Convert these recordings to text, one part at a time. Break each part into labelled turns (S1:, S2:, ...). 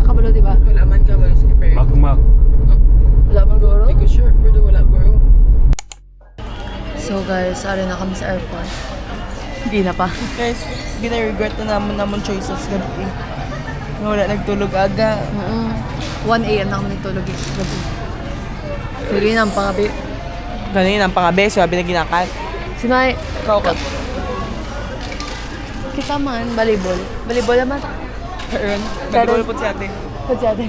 S1: kabalo, di ba?
S2: Wala man ka ba sa prepare?
S3: Magmak.
S1: Wala bang guro?
S2: Hindi ko sure, pero wala guro.
S1: So guys, ari na kami sa airport. Hindi na pa.
S2: Guys, gina-regret na naman choices gabi. Wala nagtulog aga.
S1: 1 AM na kami nagtulog gabi. Sige na ang pangabi.
S2: Ganun ang pangabe, sabi na ginakat.
S1: Sinay,
S2: Ikaw ka.
S1: kita man, volleyball. Volleyball naman.
S2: Karon, nagtulog po si ate.
S1: Kasi ate.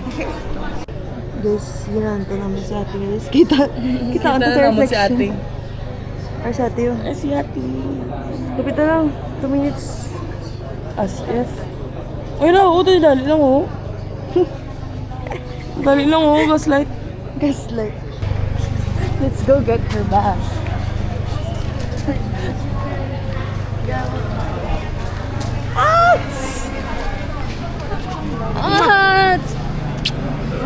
S1: Guys, ginanto naman si ate guys. Kita
S2: Kita na naman si ate.
S1: Or si ate yun.
S2: Ay, si ate.
S1: Lapit na lang. 2 minutes.
S2: As if. Ay, dali lang oh. Dali lang oh, gaslight.
S1: Guys, like, let's go get her back. Ats!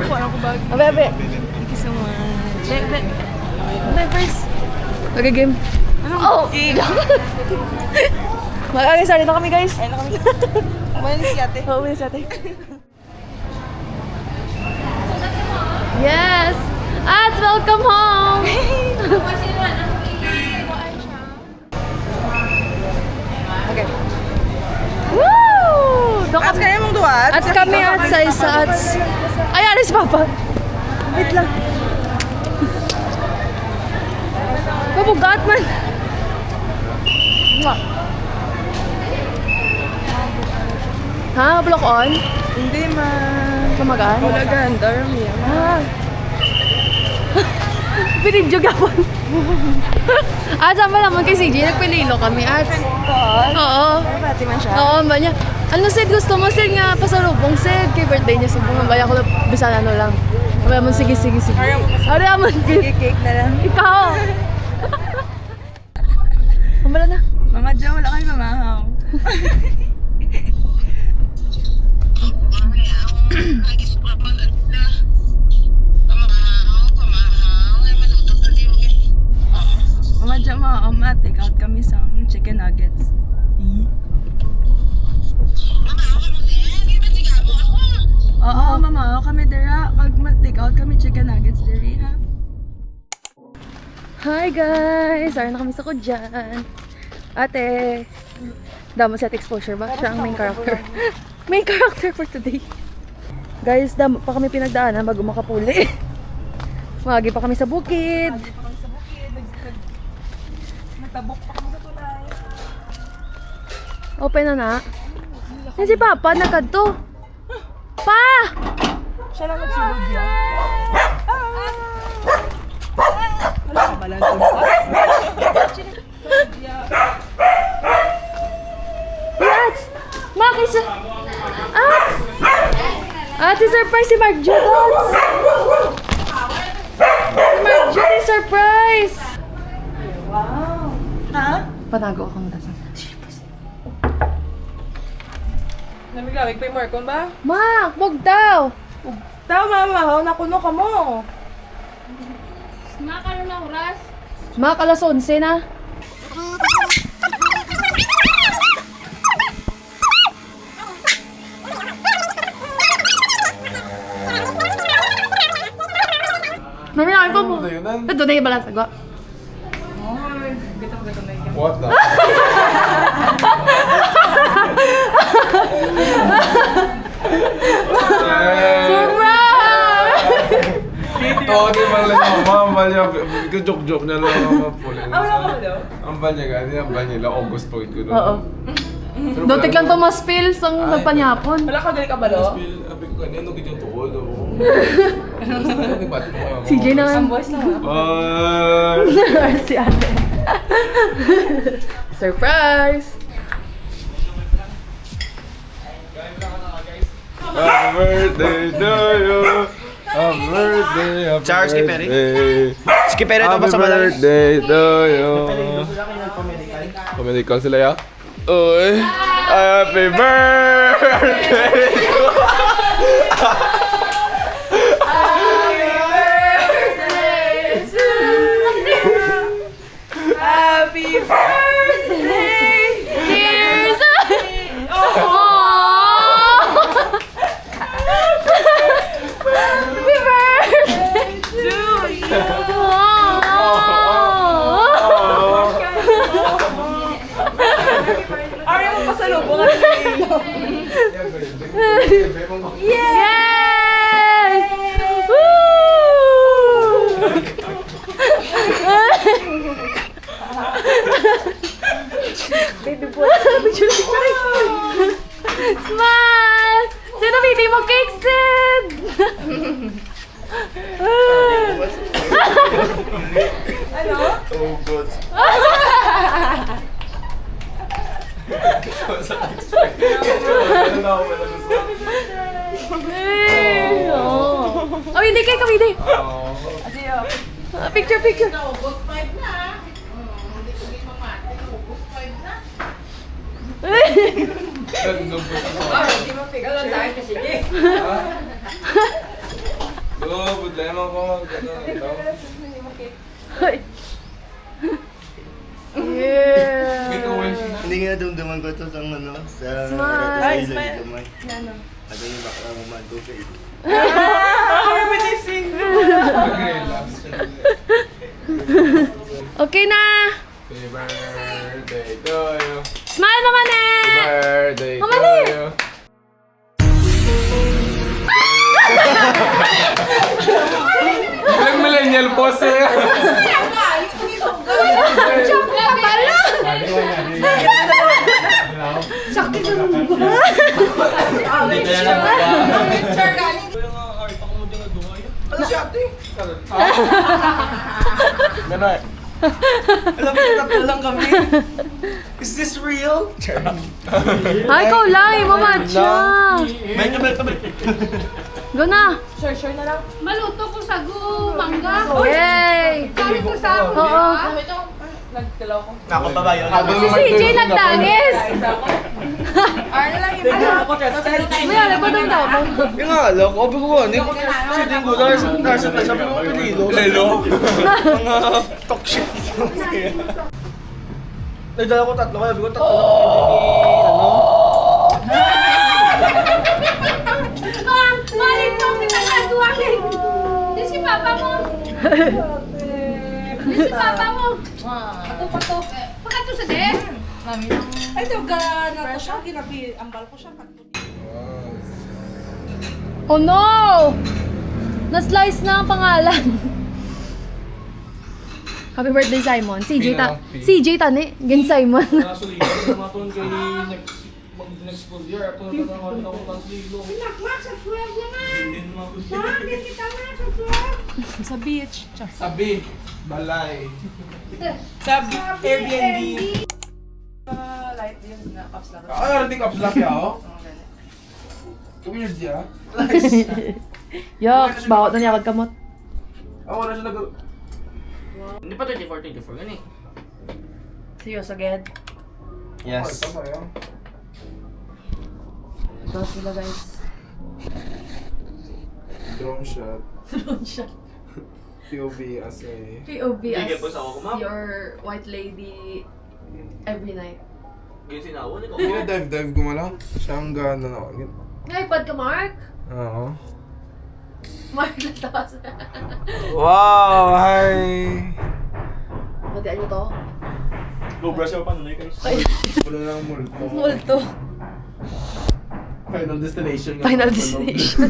S2: Parang ko bag.
S1: Abe, abe.
S2: Thank you so much.
S1: Abe, first. Okay, game. Oh! Mag-agisari na kami, guys.
S2: Ay, na kami. Kumain si ate.
S1: Oo, si ate. Yes! Ats, welcome home! Okay. Woo! Doon
S2: Ats, kaya mong duwat?
S1: Ats kami, ats, sa isa, ats. Ay, alis, Papa. Wait lang. Pabugat man. Mwah. Ha? Block on?
S2: Hindi man.
S1: Tumagaan?
S2: Wala ganda, Rami.
S1: Ah. Pinidyo gapon. Sama naman kay CJ, nagpililo kami at. Oo.
S2: Pati man siya.
S1: Oo, ba niya. Ano Sid, gusto mo Sid nga pasalubong Sid? Kay birthday niya subong. Baya ko na bisan ano lang. Kaya mo, sige. Ari mo.
S2: Cake na lang.
S1: Ikaw. Kamala na.
S2: Mama Jo, wala kayo mamahaw. Mama Jo, take out kami sa chicken nuggets. Oo, mama, kami dira. Kag take out kami chicken nuggets diri ha.
S1: Hi guys! Ari na kami sa Kudyan. Ate, damo sa exposure ba? Siya ang main character. Main character for today. Guys, damo pa kami pinagdaanan bago makapuli. Magi pa kami sa bukid.
S2: Nagtabok pa kami sa tulay.
S1: Open na na. Yan si Papa, nagkadto. Pa!
S2: Siya lang nagsulog yan. Wala ka balang
S1: Ats! Makis! Ats! Ats, surprise si Mark Judas! Si Mark Judas, surprise!
S2: Ha?
S1: Panago akong dasan.
S2: Namigawig pa yung Marcon ba?
S1: Mak! Wag daw!
S2: Tao mama, nakuno ka mo.
S1: Mak, alas 11 na. Mami na po mo. Ito na yung balang sagwa.
S3: What the? Oo, di ba lang ako. Mamambal niya. Joke niya lang ako mapulin. Ang bal niya gani, ang bal niya lang. August point ko doon.
S1: Oo. Dotik lang to mas pills ang nagpanyapon.
S2: Wala ka gali ka ba lo?
S3: Abig ko, ano ganyan tukoy ko.
S1: CJ naman.
S2: Boys na.
S1: Si ate. Surprise!
S3: Happy birthday to you. Happy birthday.
S4: Charles Kiperi. Kiperi ito ba sa
S3: Happy birthday to you. Pamedical sila ya? Uy. Happy birthday.
S2: Happy birthday!
S1: Cheers! Yay! Woo! Baby boy. Smile! Sino pili mo cake, Sid?
S4: Ugos.
S1: Oh, hindi kayo hindi. Picture, picture.
S3: Problema ko mag-ano.
S1: Yeah.
S4: Hindi nga dumduman ko ito sa ano, sa
S1: Smile.
S2: Ay,
S4: sa
S2: smile.
S4: gamay. Ano yung bakla mo man ko kayo.
S1: Okay na.
S3: Happy birthday to you.
S1: Smile, Mama Ne.
S3: Birthday
S1: Mama
S3: to
S1: Lee!
S3: you. Ilang millennial pose eh. Ganon.
S2: Alam mo, tatlo lang kami. Is this real?
S1: Ay, ikaw lang. Mamatcha.
S2: Balik ka, balik ka, balik.
S1: Go na.
S5: Maluto ko sa mangga.
S1: Yay.
S5: Kami ko sa
S1: Oo.
S2: Ako babayo.
S1: Si CJ nagdangis. May alam ba daw mo?
S2: Yung nga, alam ko, ko ba, hindi ko sitting ko, nasa tayo, sabi ko, pinilo. Lelo? Mga talk shit. Nagdala ko tatlo, kaya sabi ko, tatlo lang pwede ni,
S5: Balik mo ang pinagkaduwakin. Di si papa mo. Di si papa mo. Pato. Pakato sa desk.
S6: Ay, daw ga na to siya, ginabi, ambal ko siya.
S1: Oh no! Na-slice na ang pangalan. Happy birthday, Simon. CJ Tani. Gen Simon.
S2: Actually, tumatun kay next school year, ako natatangan ako ng lilo.
S6: Nakmak sa 12 naman. Bakit kita na sa 12? Sa beach.
S3: Sabi, balay.
S2: Sa Airbnb.
S6: Light yun na, caps lang.
S3: Ano narating kaps laki ako? Weird ya.
S1: Yok, bawat na niya kagkamot.
S3: Wala siya nag...
S2: Hindi pa 24, gani.
S6: Seryoso, Ged?
S4: Yes.
S3: Tama yan.
S1: Ito sila, guys.
S3: Drone shot.
S1: Drone shot.
S3: POV as a...
S1: POV
S2: Bigyan
S1: as
S2: po sa ako, ma'am.
S1: your white lady every night.
S2: Ganyan sinawon, ikaw.
S3: Hindi na dive ko malang. Siya ang gana na ako.
S1: May iPad ka, Mark?
S3: Oo.
S1: Mark, natawas.
S3: Wow! Hi!
S1: Matian niyo to?
S4: Go brush your pan, guys.
S3: Puno ng multo.
S1: Multo.
S3: Final destination.
S1: Final destination.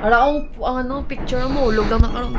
S1: Wala akong, ang ano, picture mo, ulog lang na karoon.